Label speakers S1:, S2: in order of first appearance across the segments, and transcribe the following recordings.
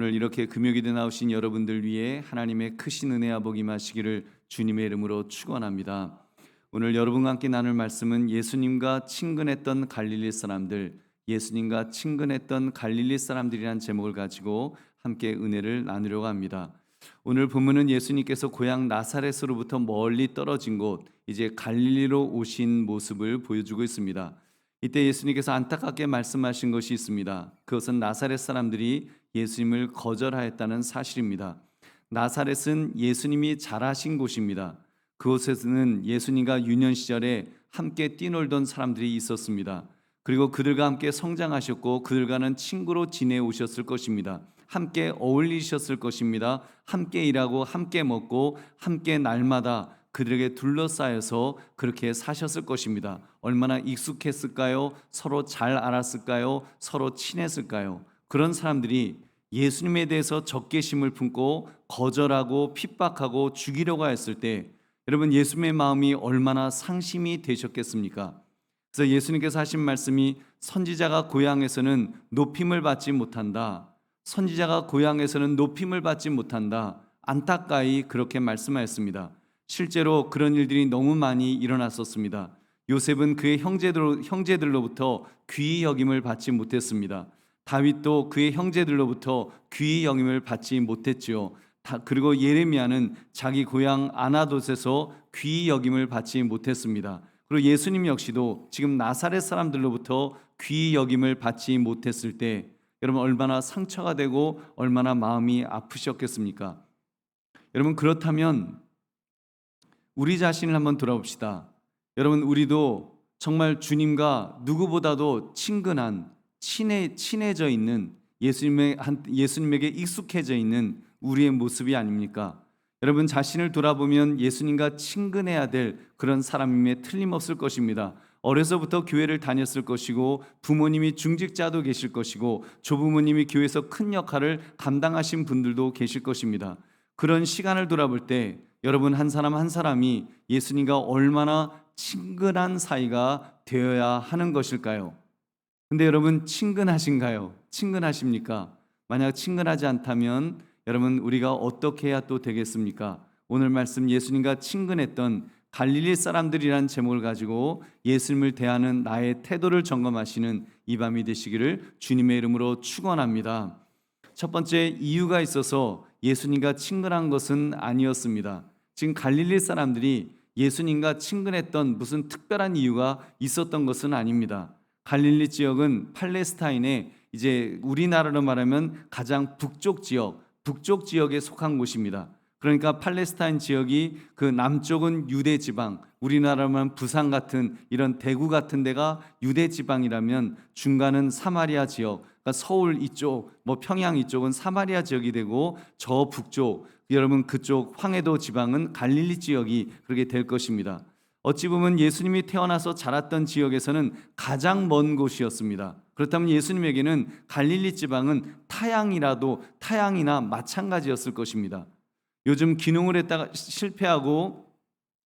S1: 오늘 이렇게 금요일에 나오신 여러분들 위해 하나님의 크신 은혜와 복이 임하시기를 주님의 이름으로 축원합니다. 오늘 여러분과 함께 나눌 말씀은 예수님과 친근했던 갈릴리 사람들, 예수님과 친근했던 갈릴리 사람들이란 제목을 가지고 함께 은혜를 나누려고 합니다. 오늘 본문은 예수님께서 고향 나사렛으로부터 멀리 떨어진 곳, 이제 갈릴리로 오신 모습을 보여주고 있습니다. 이때 예수님께서 안타깝게 말씀하신 것이 있습니다. 그것은 나사렛 사람들이 예수님을 거절하였다는 사실입니다. 나사렛은 예수님이 자라신 곳입니다. 그곳에서는 예수님과 유년 시절에 함께 뛰놀던 사람들이 있었습니다. 그리고 그들과 함께 성장하셨고 그들과는 친구로 지내오셨을 것입니다. 함께 어울리셨을 것입니다. 함께 일하고 함께 먹고 함께 날마다 그들에게 둘러싸여서 그렇게 사셨을 것입니다. 얼마나 익숙했을까요? 서로 잘 알았을까요? 서로 친했을까요? 그런 사람들이 예수님에 대해서 적개심을 품고 거절하고 핍박하고 죽이려고 했을 때 여러분 예수님의 마음이 얼마나 상심이 되셨겠습니까? 그래서 예수님께서 하신 말씀이 선지자가 고향에서는 높임을 받지 못한다. 선지자가 고향에서는 높임을 받지 못한다. 안타까이 그렇게 말씀하였습니다. 실제로 그런 일들이 너무 많이 일어났었습니다. 요셉은 그의 형제들로부터 귀히 여김을 받지 못했습니다. 다윗도 그의 형제들로부터 귀히 여김을 받지 못했지요. 그리고 예레미야는 자기 고향 아나돗에서 귀히 여김을 받지 못했습니다. 그리고 예수님 역시도 지금 나사렛 사람들로부터 귀히 여김을 받지 못했을 때 여러분 얼마나 상처가 되고 얼마나 마음이 아프셨겠습니까? 여러분 그렇다면 우리 자신을 한번 돌아봅시다. 여러분 우리도 정말 주님과 누구보다도 친근한 친해져 있는 예수님에게 익숙해져 있는 우리의 모습이 아닙니까? 여러분 자신을 돌아보면 예수님과 친근해야 될 그런 사람임에 틀림없을 것입니다. 어려서부터 교회를 다녔을 것이고 부모님이 중직자도 계실 것이고 조부모님이 교회에서 큰 역할을 감당하신 분들도 계실 것입니다. 그런 시간을 돌아볼 때 여러분 한 사람 한 사람이 예수님과 얼마나 친근한 사이가 되어야 하는 것일까요? 근데 여러분 친근하신가요? 친근하십니까? 만약 친근하지 않다면 여러분 우리가 어떻게 해야 또 되겠습니까? 오늘 말씀 예수님과 친근했던 갈릴리 사람들이란 제목을 가지고 예수님을 대하는 나의 태도를 점검하시는 이 밤이 되시기를 주님의 이름으로 축원합니다. 첫 번째 이유가 있어서 예수님과 친근한 것은 아니었습니다. 지금 갈릴리 사람들이 예수님과 친근했던 무슨 특별한 이유가 있었던 것은 아닙니다. 갈릴리 지역은 팔레스타인의 이제 우리나라로 말하면 가장 북쪽 지역에 속한 곳입니다. 그러니까 팔레스타인 지역이 그 남쪽은 유대 지방, 우리나라만 부산 같은 이런 대구 같은 데가 유대 지방이라면 중간은 사마리아 지역, 그러니까 서울 이쪽, 평양 이쪽은 사마리아 지역이 되고 저 북쪽, 여러분 그쪽 황해도 지방은 갈릴리 지역이 그렇게 될 것입니다. 어찌 보면 예수님이 태어나서 자랐던 지역에서는 가장 먼 곳이었습니다. 그렇다면 예수님에게는 갈릴리 지방은 타양이나 마찬가지였을 것입니다. 요즘 기농을 했다가 실패하고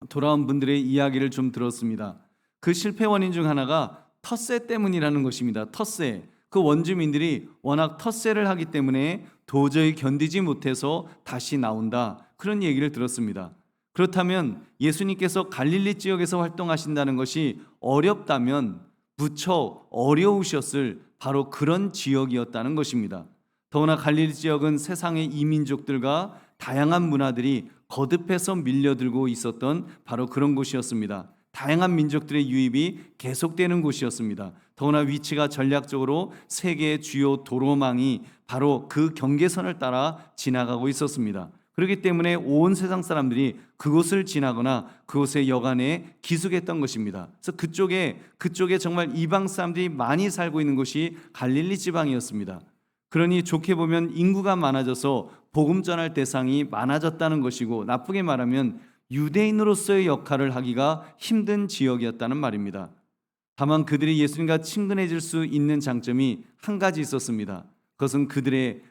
S1: 돌아온 분들의 이야기를 좀 들었습니다. 그 실패 원인 중 하나가 텃세 때문이라는 것입니다. 텃세. 그 원주민들이 워낙 텃세를 하기 때문에 도저히 견디지 못해서 다시 나온다. 그런 얘기를 들었습니다. 그렇다면 예수님께서 갈릴리 지역에서 활동하신다는 것이 어렵다면 무척 어려우셨을 바로 그런 지역이었다는 것입니다. 더구나 갈릴리 지역은 세상의 이민족들과 다양한 문화들이 거듭해서 밀려들고 있었던 바로 그런 곳이었습니다. 다양한 민족들의 유입이 계속되는 곳이었습니다. 더구나 위치가 전략적으로 세계의 주요 도로망이 바로 그 경계선을 따라 지나가고 있었습니다. 그렇기 때문에 온 세상 사람들이 그곳을 지나거나 그곳의 여간에 기숙했던 것입니다. 그래서 그쪽에 정말 이방 사람들이 많이 살고 있는 곳이 갈릴리 지방이었습니다. 그러니 좋게 보면 인구가 많아져서 복음 전할 대상이 많아졌다는 것이고 나쁘게 말하면 유대인으로서의 역할을 하기가 힘든 지역이었다는 말입니다. 다만 그들이 예수님과 친근해질 수 있는 장점이 한 가지 있었습니다. 그것은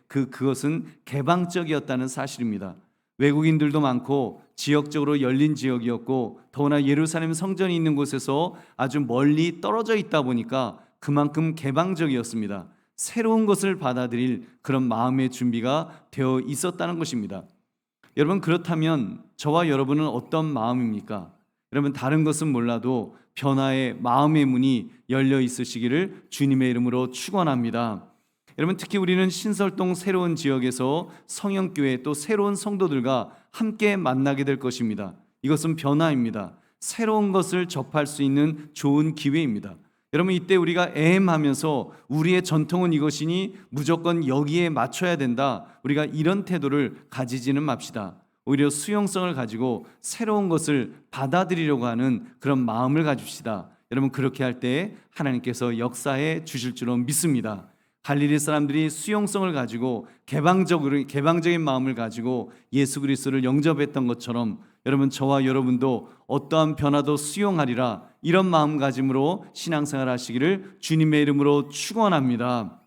S1: 그것은 개방적이었다는 사실입니다. 외국인들도 많고 지역적으로 열린 지역이었고 더구나 예루살렘 성전이 있는 곳에서 아주 멀리 떨어져 있다 보니까 그만큼 개방적이었습니다. 새로운 것을 받아들일 그런 마음의 준비가 되어 있었다는 것입니다. 여러분, 그렇다면 저와 여러분은 어떤 마음입니까? 여러분, 다른 것은 몰라도 변화의 마음의 문이 열려 있으시기를 주님의 이름으로 축원합니다. 여러분, 특히 우리는 신설동 새로운 지역에서 성영교회 또 새로운 성도들과 함께 만나게 될 것입니다. 이것은 변화입니다. 새로운 것을 접할 수 있는 좋은 기회입니다. 여러분, 이때 우리가 애엠하면서 우리의 전통은 이것이니 무조건 여기에 맞춰야 된다, 우리가 이런 태도를 가지지는 맙시다. 오히려 수용성을 가지고 새로운 것을 받아들이려고 하는 그런 마음을 가집시다. 여러분, 그렇게 할 때 하나님께서 역사해 주실 줄로 믿습니다. 갈릴리 사람들이 수용성을 가지고 개방적인 마음을 가지고 예수 그리스도를 영접했던 것처럼 여러분, 저와 여러분도 어떠한 변화도 수용하리라, 이런 마음가짐으로 신앙생활 하시기를 주님의 이름으로 축원합니다.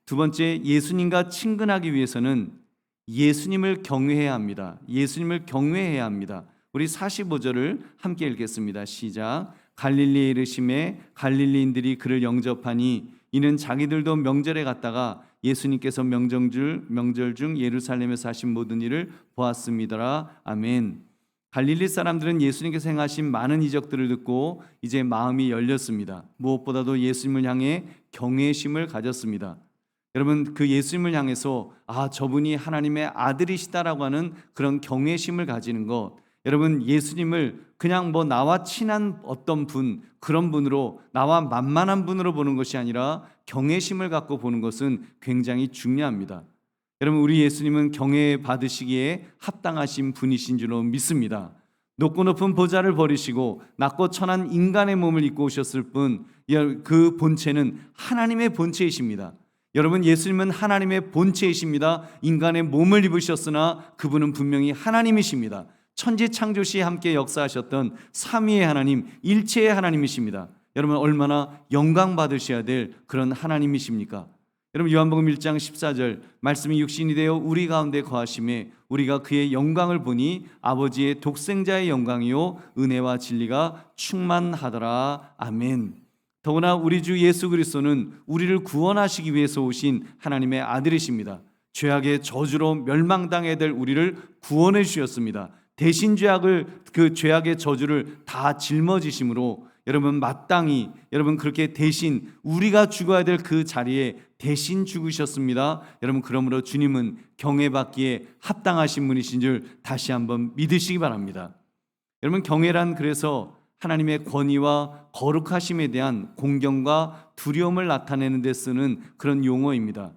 S1: 두 번째, 예수님과 친근하기 위해서는 예수님을 경외해야 합니다. 예수님을 경외해야 합니다. 우리 45절을 함께 읽겠습니다. 시작. 갈릴리에 이르심에 갈릴리인들이 그를 영접하니 이는 자기들도 명절에 갔다가 예수님께서 명절 중 예루살렘에서 하신 모든 일을 보았습니다라. 아멘. 갈릴리 사람들은 예수님께서 행하신 많은 이적들을 듣고 이제 마음이 열렸습니다. 무엇보다도 예수님을 향해 경외심을 가졌습니다. 여러분, 그 예수님을 향해서 저분이 하나님의 아들이시다라고 하는 그런 경외심을 가지는 것, 여러분, 예수님을 그냥 나와 친한 어떤 분, 그런 분으로, 나와 만만한 분으로 보는 것이 아니라 경외심을 갖고 보는 것은 굉장히 중요합니다. 여러분, 우리 예수님은 경외 받으시기에 합당하신 분이신 줄로 믿습니다. 높고 높은 보좌를 버리시고 낮고 천한 인간의 몸을 입고 오셨을 뿐, 그 본체는 하나님의 본체이십니다. 여러분, 예수님은 하나님의 본체이십니다. 인간의 몸을 입으셨으나 그분은 분명히 하나님이십니다. 천지 창조 시에 함께 역사하셨던 삼위의 하나님, 일체의 하나님이십니다. 여러분, 얼마나 영광 받으셔야 될 그런 하나님이십니까? 여러분, 요한복음 1장 14절 말씀이 육신이 되어 우리 가운데 거하심에 우리가 그의 영광을 보니 아버지의 독생자의 영광이요 은혜와 진리가 충만하더라. 아멘. 더구나 우리 주 예수 그리스도는 우리를 구원하시기 위해서 오신 하나님의 아들이십니다. 죄악의 저주로 멸망당해야 될 우리를 구원해 주셨습니다. 대신 그 죄악의 저주를 다 짊어지심으로 여러분, 마땅히 여러분 그렇게 대신 우리가 죽어야 될 그 자리에 대신 죽으셨습니다. 여러분, 그러므로 주님은 경외받기에 합당하신 분이신 줄 다시 한번 믿으시기 바랍니다. 여러분, 경외란 그래서 하나님의 권위와 거룩하심에 대한 공경과 두려움을 나타내는 데 쓰는 그런 용어입니다.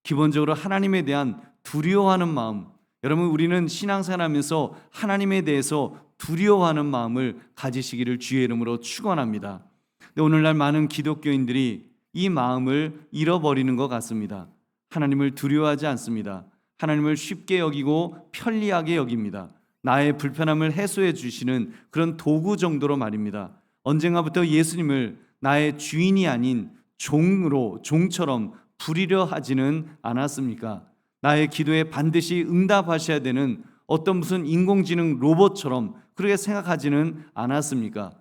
S1: 기본적으로 하나님에 대한 두려워하는 마음, 여러분, 우리는 신앙생활하면서 하나님에 대해서 두려워하는 마음을 가지시기를 주의 이름으로 축원합니다. 근데 오늘날 많은 기독교인들이 이 마음을 잃어버리는 것 같습니다. 하나님을 두려워하지 않습니다. 하나님을 쉽게 여기고 편리하게 여깁니다. 나의 불편함을 해소해 주시는 그런 도구 정도로 말입니다. 언젠가부터 예수님을 나의 주인이 아닌 종처럼 부리려 하지는 않았습니까? 나의 기도에 반드시 응답하셔야 되는 어떤 무슨 인공지능 로봇처럼 그렇게 생각하지는 않았습니까?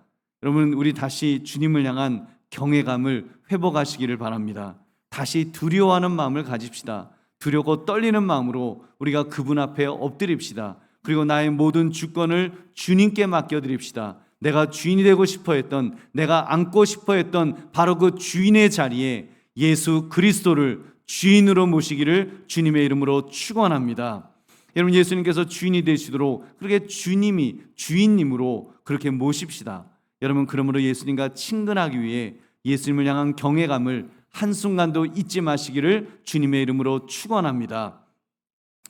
S1: 여러분, 우리 다시 주님을 향한 경외감을 회복하시기를 바랍니다. 다시 두려워하는 마음을 가집시다. 두렵고 떨리는 마음으로 우리가 그분 앞에 엎드립시다. 그리고 나의 모든 주권을 주님께 맡겨드립시다. 내가 주인이 되고 싶어 했던, 내가 앉고 싶어 했던 바로 그 주인의 자리에 예수 그리스도를 주인으로 모시기를 주님의 이름으로 축원합니다. 여러분, 예수님께서 주인이 되시도록 그렇게 주인님으로 그렇게 모십시다. 여러분, 그러므로 예수님과 친근하기 위해 예수님을 향한 경외감을 한순간도 잊지 마시기를 주님의 이름으로 축원합니다.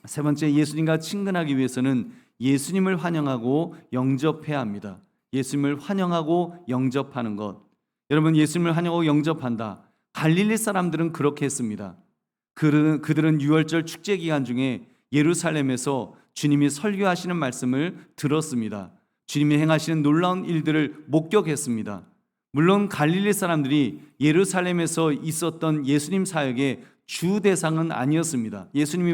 S1: 세 번째, 예수님과 친근하기 위해서는 예수님을 환영하고 영접해야 합니다. 예수님을 환영하고 영접하는 것. 여러분, 예수님을 환영하고 영접한다. 갈릴리 사람들은 그렇게 했습니다. 그들은 유월절 축제 기간 중에 예루살렘에서 주님이 설교하시는 말씀을 들었습니다. 주님이 행하시는 놀라운 일들을 목격했습니다. 물론 갈릴리 사람들이 예루살렘에서 있었던 예수님 사역의 주 대상은 아니었습니다. 예수님이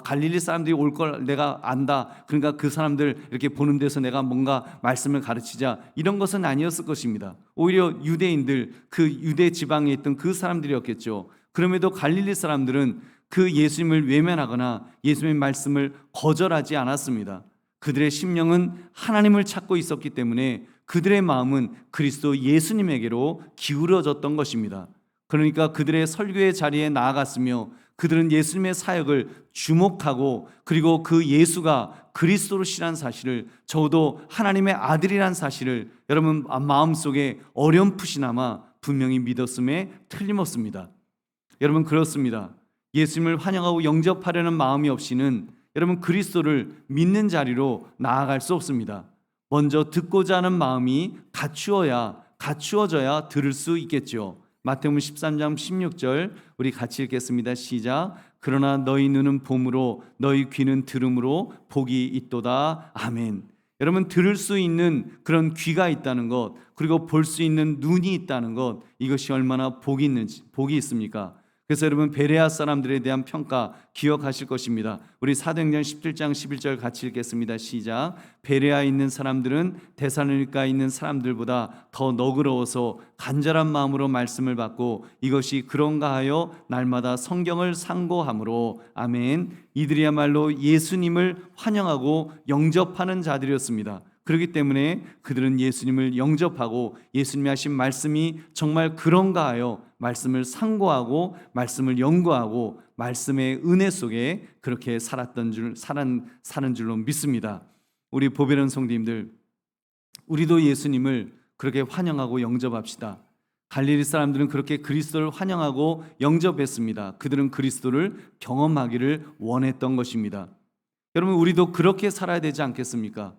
S1: 갈릴리 사람들이 올 걸 내가 안다, 그러니까 그 사람들 이렇게 보는 데서 내가 뭔가 말씀을 가르치자, 이런 것은 아니었을 것입니다. 오히려 유대인들, 그 유대 지방에 있던 그 사람들이었겠죠. 그럼에도 갈릴리 사람들은 그 예수님을 외면하거나 예수님의 말씀을 거절하지 않았습니다. 그들의 심령은 하나님을 찾고 있었기 때문에 그들의 마음은 그리스도 예수님에게로 기울어졌던 것입니다. 그러니까 그들의 설교의 자리에 나아갔으며 그들은 예수님의 사역을 주목하고 그리고 그 예수가 그리스도시란 사실을, 적어도 하나님의 아들이란 사실을 여러분 마음속에 어렴풋이나마 분명히 믿었음에 틀림없습니다. 여러분 그렇습니다. 예수님을 환영하고 영접하려는 마음이 없이는 여러분 그리스도를 믿는 자리로 나아갈 수 없습니다. 먼저 듣고자 하는 마음이 갖추어져야 들을 수 있겠죠. 마태복음 13장 16절 우리 같이 읽겠습니다. 시작. 그러나 너희 눈은 봄으로 너희 귀는 들음으로 복이 있도다. 아멘. 여러분 들을 수 있는 그런 귀가 있다는 것, 그리고 볼 수 있는 눈이 있다는 것, 이것이 얼마나 복이 있습니까? 그래서 여러분 베레아 사람들에 대한 평가 기억하실 것입니다. 우리 사도행전 17장 11절 같이 읽겠습니다. 시작. 베레아에 있는 사람들은 데살로니가에 있는 사람들보다 더 너그러워서 간절한 마음으로 말씀을 받고 이것이 그런가 하여 날마다 성경을 상고함으로 아멘. 이들이야말로 예수님을 환영하고 영접하는 자들이었습니다. 그렇기 때문에 그들은 예수님을 영접하고 예수님이 하신 말씀이 정말 그런가 하여 말씀을 상고하고 말씀을 연구하고 말씀의 은혜 속에 그렇게 사는 줄로 믿습니다. 우리 보배로운 성도님들, 우리도 예수님을 그렇게 환영하고 영접합시다. 갈릴리 사람들은 그렇게 그리스도를 환영하고 영접했습니다. 그들은 그리스도를 경험하기를 원했던 것입니다. 여러분 우리도 그렇게 살아야 되지 않겠습니까?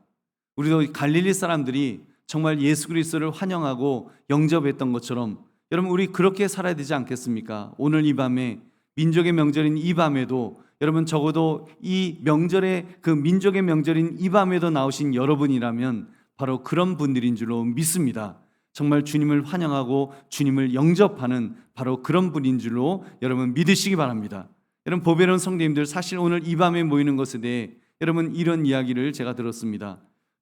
S1: 우리도 갈릴리 사람들이 정말 예수 그리스도를 환영하고 영접했던 것처럼 여러분 우리 그렇게 살아야 되지 않겠습니까? 오늘 이 밤에 민족의 명절인 이 밤에도 여러분 적어도 이 명절의 그 민족의 명절인 이 밤에도 나오신 여러분이라면 바로 그런 분들인 줄로 믿습니다. 정말 주님을 환영하고 주님을 영접하는 바로 그런 분인 줄로 여러분 믿으시기 바랍니다. 여러분 보배로운 성도님들, 사실 오늘 이 밤에 모이는 것에 대해 여러분 이런 이야기를 제가 들었습니다.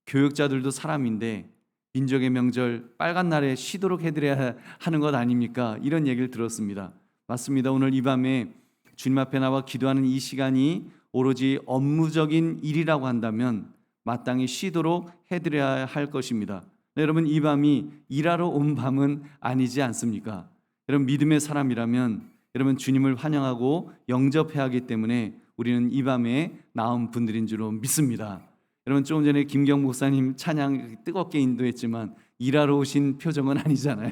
S1: 교육자들도 사람인데 민족의 명절 빨간 날에 쉬도록 해드려야 하는 것 아닙니까? 이런 얘기를 들었습니다. 맞습니다. 오늘 이 밤에 주님 앞에 나와 기도하는 이 시간이 오로지 업무적인 일이라고 한다면 마땅히 쉬도록 해드려야 할 것입니다. 네, 여러분 이 밤이 일하러 온 밤은 아니지 않습니까? 여러분 믿음의 사람이라면 여러분 주님을 환영하고 영접해야 하기 때문에 우리는 이 밤에 나온 분들인 줄로 믿습니다. 여러분 조금 전에 김경 목사님 찬양 뜨겁게 인도했지만 일하러 오신 표정은 아니잖아요.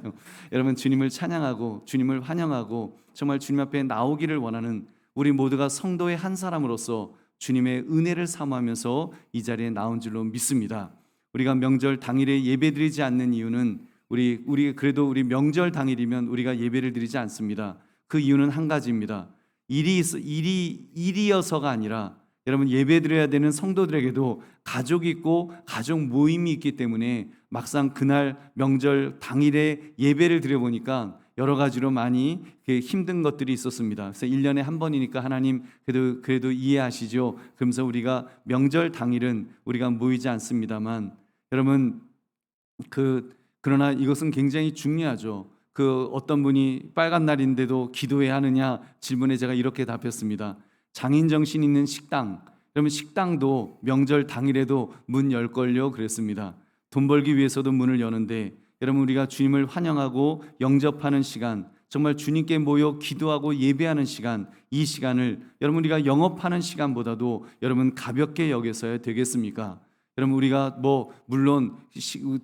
S1: 여러분 주님을 찬양하고 주님을 환영하고 정말 주님 앞에 나오기를 원하는 우리 모두가 성도의 한 사람으로서 주님의 은혜를 사모하면서 이 자리에 나온 줄로 믿습니다. 우리가 명절 당일에 예배드리지 않는 이유는 우리 그래도 우리 명절 당일이면 우리가 예배를 드리지 않습니다. 그 이유는 한 가지입니다. 일이어서가 아니라 여러분 예배드려야 되는 성도들에게도 가족이 있고 가족 모임이 있기 때문에 막상 그날 명절 당일에 예배를 드려보니까 여러 가지로 많이 힘든 것들이 있었습니다. 그래서 1년에 한 번이니까 하나님 그래도 이해하시죠. 그러면서 우리가 명절 당일은 우리가 모이지 않습니다만 여러분 그러나 이것은 굉장히 중요하죠. 어떤 분이 빨간 날인데도 기도해야 하느냐 질문에 제가 이렇게 답했습니다. 장인 정신 있는 식당, 여러분 식당도 명절 당일에도 문 열걸요 그랬습니다. 돈 벌기 위해서도 문을 여는데 여러분 우리가 주님을 환영하고 영접하는 시간, 정말 주님께 모여 기도하고 예배하는 시간, 이 시간을 여러분 우리가 영업하는 시간보다도 여러분 가볍게 여겨서야 되겠습니까? 여러분 우리가 물론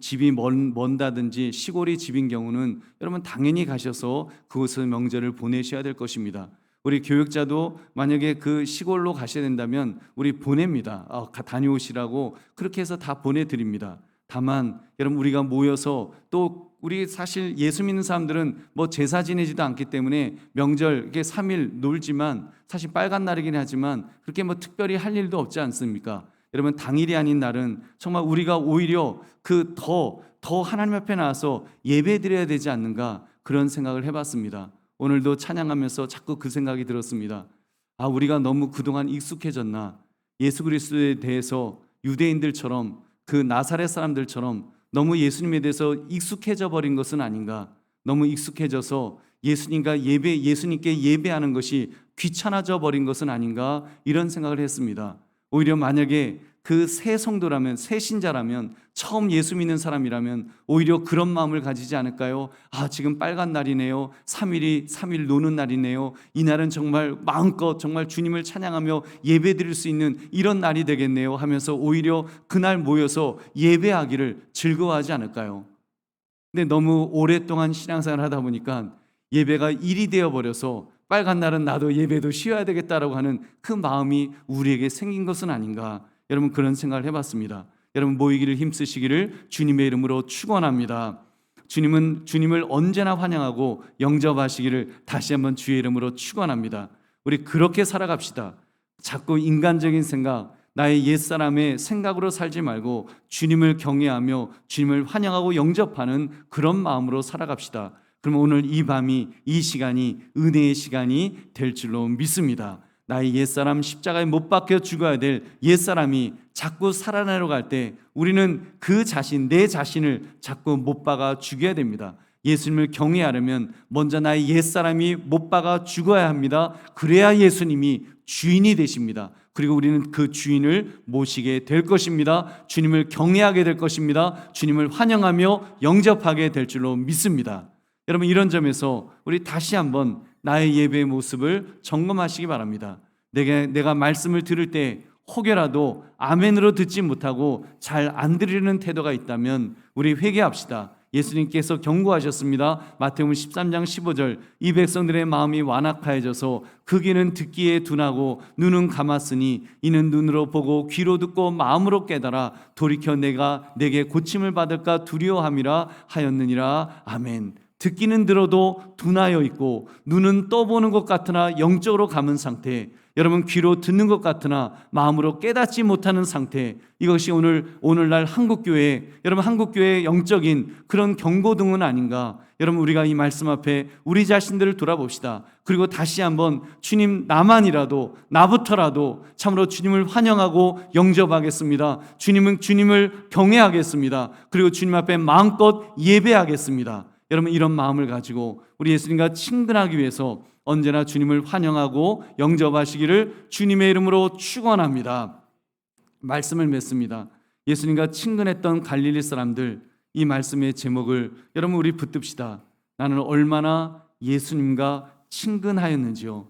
S1: 집이 먼다든지 시골이 집인 경우는 여러분 당연히 가셔서 그곳에서 명절을 보내셔야 될 것입니다. 우리 교육자도 만약에 그 시골로 가셔야 된다면 우리 보냅니다. 다녀오시라고 그렇게 해서 다 보내드립니다. 다만 여러분 우리가 모여서 또 우리 사실 예수 믿는 사람들은 제사 지내지도 않기 때문에 명절 이렇게 3일 놀지만 사실 빨간 날이긴 하지만 그렇게 특별히 할 일도 없지 않습니까? 여러분 당일이 아닌 날은 정말 우리가 오히려 더 하나님 앞에 나와서 예배드려야 되지 않는가 그런 생각을 해봤습니다. 오늘도 찬양하면서 자꾸 그 생각이 들었습니다. 우리가 너무 그동안 익숙해졌나? 예수 그리스도에 대해서 유대인들처럼 그 나사렛 사람들처럼 너무 예수님에 대해서 익숙해져 버린 것은 아닌가? 너무 익숙해져서 예수님께 예배하는 것이 귀찮아져 버린 것은 아닌가, 이런 생각을 했습니다. 오히려 만약에 그 새 성도라면, 새 신자라면, 처음 예수 믿는 사람이라면 오히려 그런 마음을 가지지 않을까요? 지금 빨간 날이네요. 3일 노는 날이네요. 이날은 정말 마음껏 정말 주님을 찬양하며 예배드릴 수 있는 이런 날이 되겠네요 하면서 오히려 그날 모여서 예배하기를 즐거워하지 않을까요? 근데 너무 오랫동안 신앙생활을 하다 보니까 예배가 일이 되어버려서 빨간 날은 나도 예배도 쉬어야 되겠다라고 하는 그 마음이 우리에게 생긴 것은 아닌가, 여러분 그런 생각을 해봤습니다. 여러분 모이기를 힘쓰시기를 주님의 이름으로 축원합니다. 주님을 언제나 환영하고 영접하시기를 다시 한번 주의 이름으로 축원합니다. 우리 그렇게 살아갑시다. 자꾸 인간적인 생각, 나의 옛사람의 생각으로 살지 말고 주님을 경외하며 주님을 환영하고 영접하는 그런 마음으로 살아갑시다. 그러면 오늘 이 밤이, 이 시간이 은혜의 시간이 될 줄로 믿습니다. 나의 옛사람, 십자가에 못 박혀 죽어야 될 옛사람이 자꾸 살아나려 갈 때 우리는 내 자신을 자꾸 못 박아 죽여야 됩니다. 예수님을 경외하려면 먼저 나의 옛사람이 못 박아 죽어야 합니다. 그래야 예수님이 주인이 되십니다. 그리고 우리는 그 주인을 모시게 될 것입니다. 주님을 경외하게 될 것입니다. 주님을 환영하며 영접하게 될 줄로 믿습니다. 여러분 이런 점에서 우리 다시 한번 나의 예배의 모습을 점검하시기 바랍니다. 내가 말씀을 들을 때 혹여라도 아멘으로 듣지 못하고 잘 안 들으려는 태도가 있다면 우리 회개합시다. 예수님께서 경고하셨습니다. 마태복음 13장 15절, 이 백성들의 마음이 완악하여져서 그 귀는 듣기에 둔하고 눈은 감았으니 이는 눈으로 보고 귀로 듣고 마음으로 깨달아 돌이켜 내게 고침을 받을까 두려워함이라 하였느니라. 아멘. 듣기는 들어도 둔하여 있고 눈은 떠보는 것 같으나 영적으로 감은 상태, 여러분 귀로 듣는 것 같으나 마음으로 깨닫지 못하는 상태, 이것이 오늘날 한국교회, 여러분 한국교회의 영적인 그런 경고등은 아닌가. 여러분 우리가 이 말씀 앞에 우리 자신들을 돌아봅시다. 그리고 다시 한번 주님, 나부터라도 참으로 주님을 환영하고 영접하겠습니다. 주님을 경외하겠습니다. 그리고 주님 앞에 마음껏 예배하겠습니다. 여러분 이런 마음을 가지고 우리 예수님과 친근하기 위해서 언제나 주님을 환영하고 영접하시기를 주님의 이름으로 축원합니다. 말씀을 맺습니다. 예수님과 친근했던 갈릴리 사람들, 이 말씀의 제목을 여러분 우리 붙듭시다. 나는 얼마나 예수님과 친근하였는지요.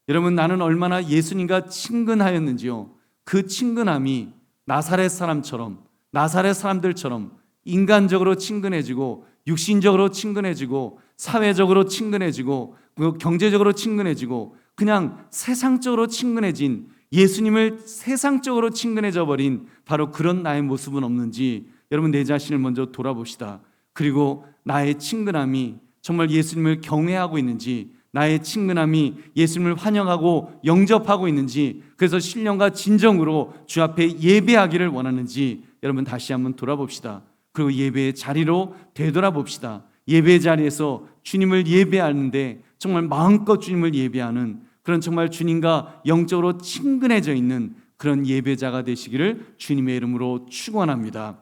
S1: 여러분 나는 얼마나 예수님과 친근하였는지요. 그 친근함이 나사렛 사람들처럼 인간적으로 친근해지고 육신적으로 친근해지고 사회적으로 친근해지고 경제적으로 친근해지고 그냥 세상적으로 친근해진, 예수님을 세상적으로 친근해져 버린 바로 그런 나의 모습은 없는지 여러분 내 자신을 먼저 돌아봅시다. 그리고 나의 친근함이 정말 예수님을 경외하고 있는지, 나의 친근함이 예수님을 환영하고 영접하고 있는지, 그래서 신령과 진정으로 주 앞에 예배하기를 원하는지 여러분 다시 한번 돌아봅시다. 그리고 예배의 자리로 되돌아봅시다. 예배의 자리에서 주님을 예배하는데 정말 마음껏 주님을 예배하는 그런 정말 주님과 영적으로 친근해져 있는 그런 예배자가 되시기를 주님의 이름으로 축원합니다.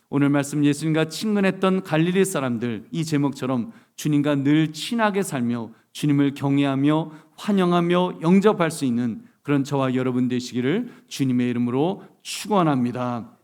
S1: 오늘 말씀 예수님과 친근했던 갈릴리 사람들, 이 제목처럼 주님과 늘 친하게 살며 주님을 경외하며 환영하며 영접할 수 있는 그런 저와 여러분 되시기를 주님의 이름으로 축원합니다.